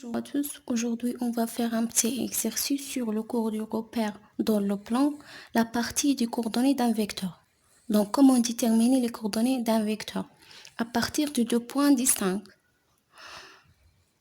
Bonjour à tous, aujourd'hui on va faire un petit exercice sur le cours du repère dans le plan, la partie des coordonnées d'un vecteur. Donc comment déterminer les coordonnées d'un vecteur à partir de deux points distincts.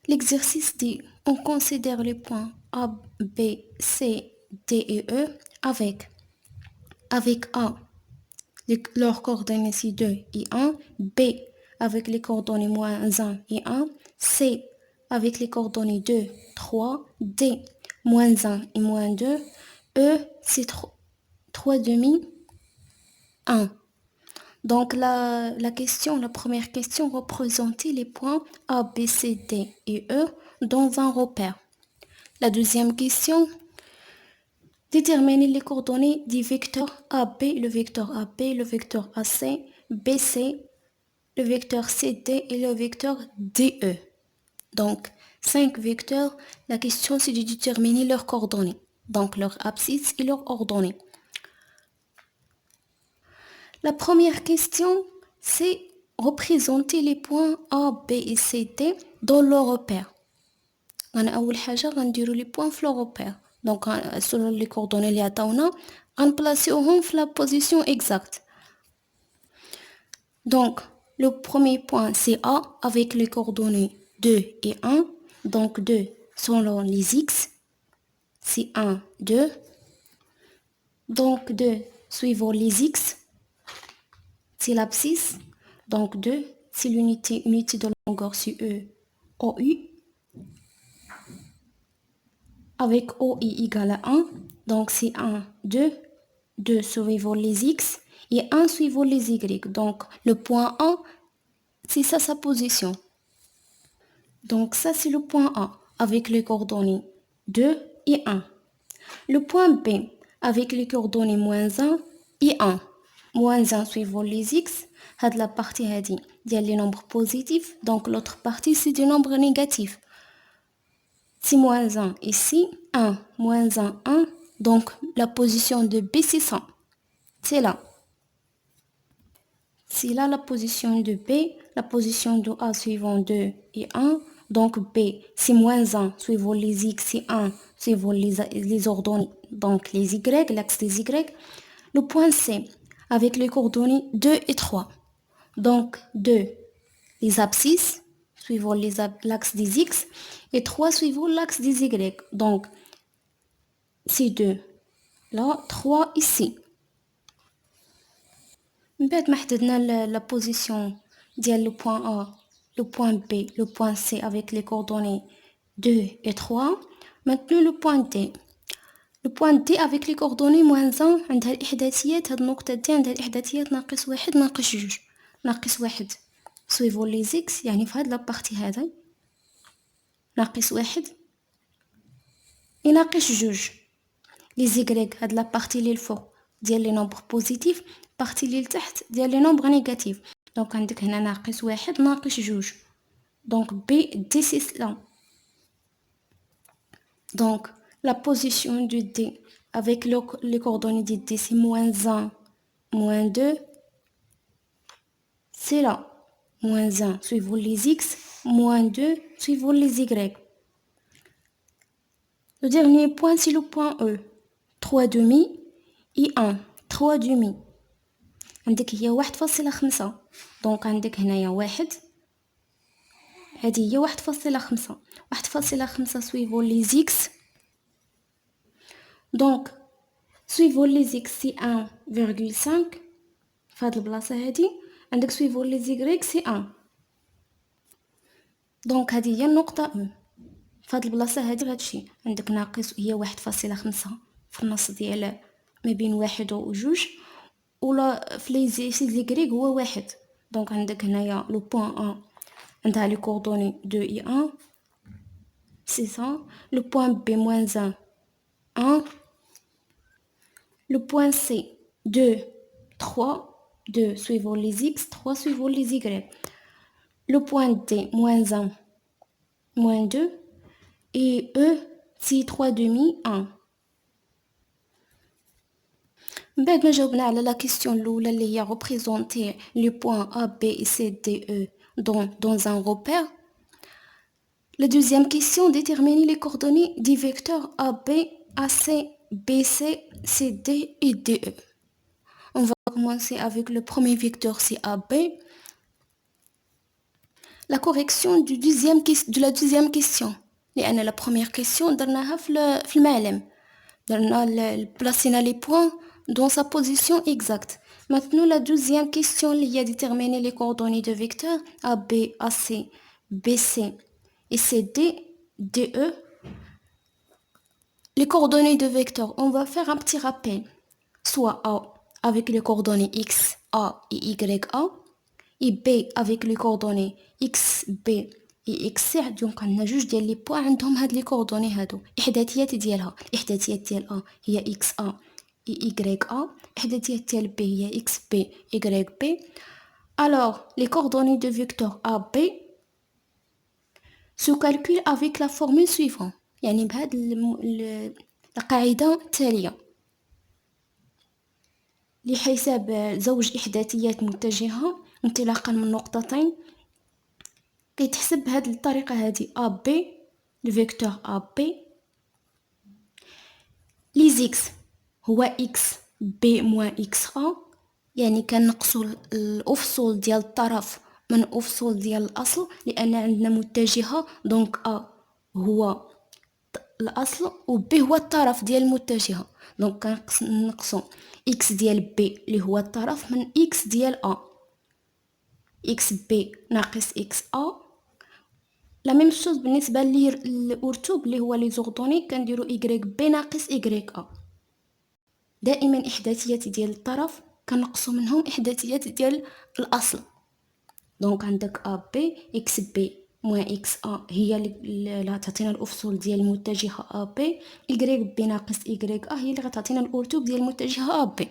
L'exercice dit, on considère les points A, B, C, D et E avec A, leurs coordonnées c'est 2 et 1, B avec les coordonnées moins 1 et 1, C avec les coordonnées 2, 3, D moins 1 et moins 2, E c'est 3 demi, 1. Donc la première question représentait les points A, B, C, D et E dans un repère. La deuxième question, déterminer les coordonnées du vecteur AB, le vecteur AB, le vecteur AC, BC, le vecteur CD et le vecteur DE. Donc, 5 vecteurs, la question c'est de déterminer leurs coordonnées, donc leur abscisse et leurs ordonnées. La première question, c'est représenter les points A, B et C, D dans leur repère. أول حاجة غنديرو les points في le repère. Donc, selon les coordonnées اللي عطاونا غنبلاسيوهم في la position exacte. Donc, le premier point c'est A avec les coordonnées 2 et 1. Donc 2 selon les X, c'est 1, 2. Donc 2 suivant les X, c'est l'abscisse. Donc 2, c'est unité de longueur, c'est E, OU. Avec OI égale à 1, donc c'est 1, 2. 2 suivant les X et 1 suivant les Y. Donc le point A, c'est ça sa position. Donc ça c'est le point A avec les coordonnées 2 et 1. Le point B avec les coordonnées moins 1 et 1. Moins 1 suivant les X. La partie il y a les nombres positifs. Donc l'autre partie c'est des nombres négatifs. Si moins 1 ici, 1, moins 1, 1. Donc la position de B c'est ça. C'est là. C'est là la position de B, la position de A suivant 2 et 1. Donc B, c'est moins 1 suivant les X, c'est 1 suivant les ordonnées, donc les Y, l'axe des Y. Le point C, avec les coordonnées 2 et 3. Donc 2, les abscisses, suivant l'axe des X, et 3 suivant l'axe des Y. Donc c'est 2. Là, 3 ici. من بعد ما حددنا la position ديال le point A, le point B, le point C avec les coordonnées 2 et 3. Maintenant le point D. Le point D avec les coordonnées moins 1 عندها الإحداثيات. هاد النقطة دي عندها الإحداثيات ناقص 1 ناقص 2 ناقص 1 suivant les X. يعني في هاد لابارتي هذا ناقص 1 يناقص 2. les Y هاد لابارتي اللي الفوق ديال لي نومبر بوزيتيف، بارتي اللي لتحت ديال لي نومبر نيجاتيف. دونك عندك هنا ناقص 1 ناقص 2. دونك بي دي سي سلا. دونك la position du D avec les coordonnées du D c'est moins 1, moins 2. C'est là. Moins 1 suivant les X, moins 2 suivant les Y. Le dernier point c'est le point E. 3 demi et 1. 3 demi. عندك هي 1.5. دونك عندك هنايا 1. هذه هي 1.5. 1.5 suivant les X. Donc suivant les X c'est 1,5. في هاد البلاصة هادي عندك suivant les Y c'est 1. دونك هذه هي النقطة E. في هاد البلاصة هادي هادشي عندك ناقص هي 1.5 في النص ديال ما بين 1 و 2. ولا في لي زيغريك هو 1. دونك عندك هنايا لو بوين A عندها لي كوردوني 2 et 1. C'est ça. Le point B moins 1, 1. Le point C, 2, 3. 2 suivant les X, 3 suivant les Y. Le point D, moins 1, moins 2. Et E, c'est 3 demi, 1. بعد ما جاوبنا على la question الأولى اللي هي représenter les points A, B, C, D, E dans un repère. La deuxième question, déterminer les coordonnées des vecteurs AB, AC, BC, CD et DE. On va commencer avec le premier vecteur, c'est AB. La correction de la deuxième question. لأن la première question درناها في المعلم. Placena les points dans sa position exacte. Maintenant, la deuxième question, il y a déterminer les coordonnées de vecteurs AB, AC, BC et CD, DE. Les coordonnées de vecteurs, on va faire un petit rappel. Soit A avec les coordonnées X, A et Y, A. Et B avec les coordonnées X, B et X. Donc, on a juste les points عندهم هاد les coordonnées هادو. إحداثيات ديالها. الإحداثيات ديال A هي XA et YA. الإحداثيات ديال B هي XB, YB. Alors, les coordonnées de vecteur AB se calculent avec la formule suivante. يعني بهاد القاعدة التالية. لحساب زوج إحداثيات متجهة انطلاقا من نقطتين كيتحسب بهذه الطريقة هذه AB الفيكتور AB لي زيكس هو X B موان X A يعني كنقصوا الأفصول ديال الطرف من أفصول ديال الأصل لأن عندنا متجهة دونك A هو الأصل و B هو الطرف ديال المتجهة دونك كنقصوا X ديال B اللي هو الطرف من X ديال A XB ناقص XA. لا ميم شوز بالنسبه للأرتوب اللي هو لي زوردوني كنديرو YB ناقص YA. دائما احداثيات ديال الطرف كنقصوا منهم احداثيات ديال الاصل. دونك عندك AB XB موان XA هي اللي غتعطينا الافصول ديال المتجهه AB. YB ناقص YA هي اللي غتعطينا الأرتوب ديال المتجهه AB.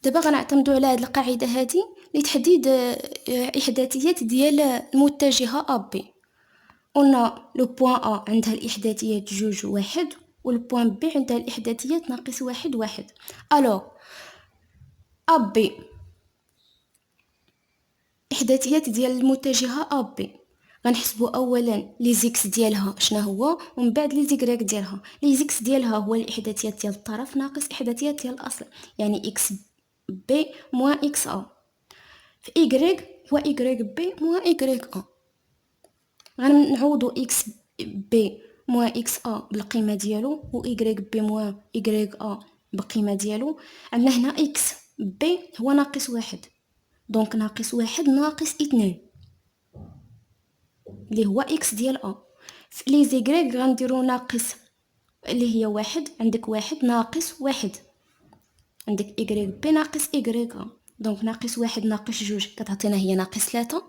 دابا غنعتمدوا على هذه القاعده هذه لتحديد احداثيات ديال المتجهه AB. قلنا لو بوين A عندها الاحداثيات جوج واحد و البوين B عندها الاحداثيات ناقص واحد واحد. الوغ AB احداثيات ديال المتجهه AB غنحسبوا اولا لي زيكس ديالها شنو هو ومن بعد لي زيكريك ديالها. لي زيكس ديالها هو الاحداثيات ديال الطرف ناقص احداثيات ديال الاصل يعني اكس بي موان اكس ا. في Y هو YB موان YA. غنعوضوا اكس بي موان اكس ا بالقيمه ديالو و YB موان YA بالقيمه ديالو. عندنا هنا اكس بي هو ناقص واحد دونك ناقص واحد ناقص اثنان اللي هو اكس ديال ا. في لي زيكريك غنديرو ناقص اللي هي واحد. عندك واحد ناقص واحد عندك YB ناقص YA دونك ناقص واحد ناقص جوج كتعطينا هي ناقص ثلاثة.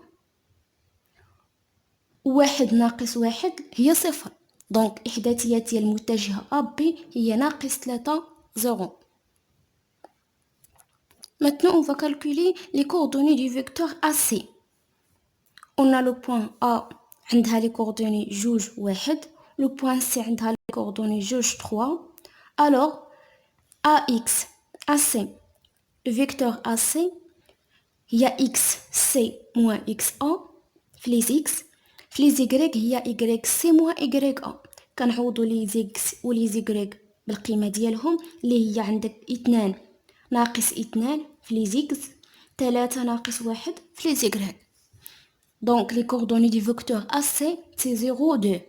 واحد ناقص واحد هي صفر دونك إحداثيات ديال المتجهة AB هي ناقص ثلاثة زيرو. Maintenant on va calculer les coordonnées du vecteur AC. On a le point A عندها les coordonnées جوج واحد. Le point C عندها les coordonnées جوج 3. Alors AX AC le vecteur AC هي XC moins XA في les X. في les Y هي YC moins YA. كنعوضوا لي زيكس و لي زيكريك بالقيمه ديالهم اللي هي عندك اثنان ناقص اثنان في لي زيكس 3 ناقص واحد في لي زيكريك. دونك لي كوردوني دي فيكتور AC سي 0 2.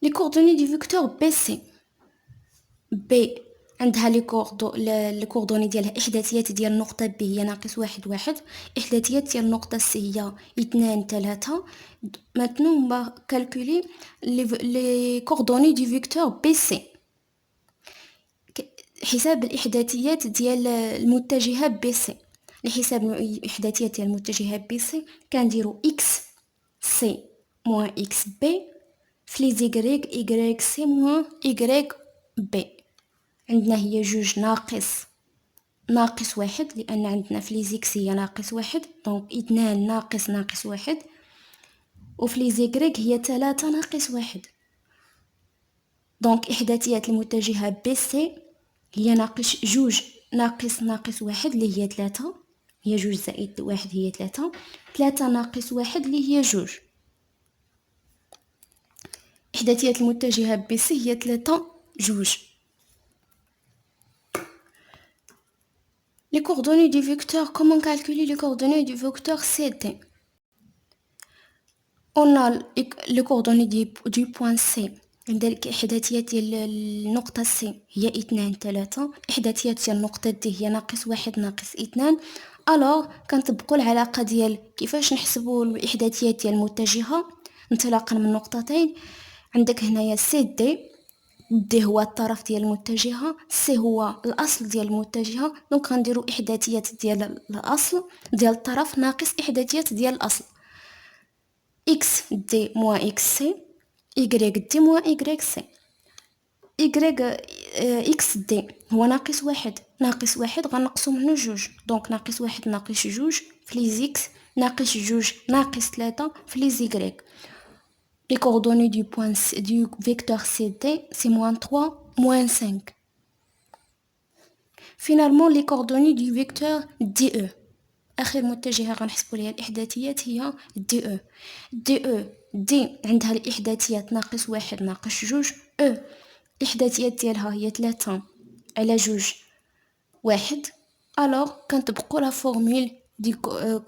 لي كوردوني دي فيكتور BC B عندها لي كوردوني ديالها احداثيات ديال النقطه B هي ناقص واحد واحد. احداثيات ديال النقطه C هي اثنان ثلاثة. Maintenant on va calculer les coordonnées du vecteur BC. حساب الإحداثيات ديال المتجهة BC. لحساب الإحداثيات ديال المتجهة BC كنديرو XC moins XB في لي زيكريك YC moins YB. عندنا هي جوج ناقص واحد لأن عندنا في لي زيكس هي ناقص واحد دونك اثنان ناقص واحد. وفي لي زيكريك هي 3 ناقص واحد دونك إحداثيات المتجهة BC هي ناقص جوج ناقص واحد اللي هي 3 هي 2 زائد 1 هي 3. 3 ناقص 1 اللي هي 2. إحداثيات المتجهة بي سي هي 3 2. Les coordonnées du vecteur, comment calculer les coordonnées du vecteur CD? On a les coordonnées du point C. عندك إحداثيات ديال النقطة C هي 2 3. إحداثيات ديال النقطة D هي ناقص 1 ناقص 2. ألوغ كنطبقو العلاقة ديال كيفاش نحسبو الإحداثيات ديال المتجهة انطلاقا من نقطتين. عندك هنايا سي دي هو الطرف ديال المتجهة، سي هو الأصل ديال المتجهة، دونك غنديرو إحداثيات ديال الأصل ديال الطرف ناقص إحداثيات ديال الأصل. إكس دي موان إكس سي، إيكغيك دي موان إيكغيك سي. إيكغيك إكس دي هو ناقص 1، ناقص 1 غنقصو منو 2، دونك ناقص 1 ناقص 2 فليز إكس ناقص 2 ناقص 3 فليز إيكغيك. Les coordonnées du vecteur CD, c'est moins 3, moins 5. Finalement, les coordonnées du vecteur DE. آخر متجهة غنحسبو ليها الإحداثيات هي DE. DE D عندها الإحداثيات ناقص 1 ناقص 2. E الإحداثيات ديالها هي 3 على 2 1. Alors كنطبقو لا فورمule دي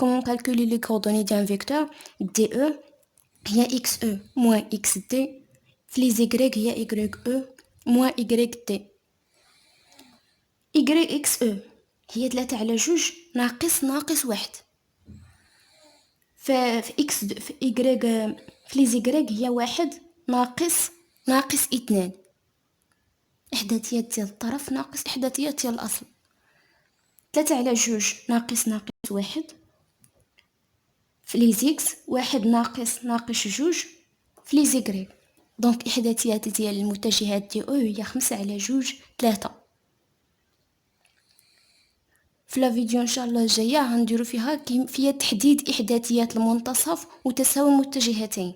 comment calculer les coordonnées d'un vecteur DE هي XE moins XD فليز Y هي YE moins YD. YXE هي 3 على 2 ناقص 1. في X في Y فليز Y هي 1 ناقص 2. إحداثيات ديال الطرف ناقص إحداثيات ديال الأصل. 3 على 2 ناقص 1 فليز X 1 ناقص 2 فليز Y. دونك إحداثيات ديال المتجهات دي أو هي 5 على 2 3. في لا فيديو ان شاء الله الجايه غنديرو فيها كيفيه تحديد احداثيات المنتصف وتساوي المتجهتين.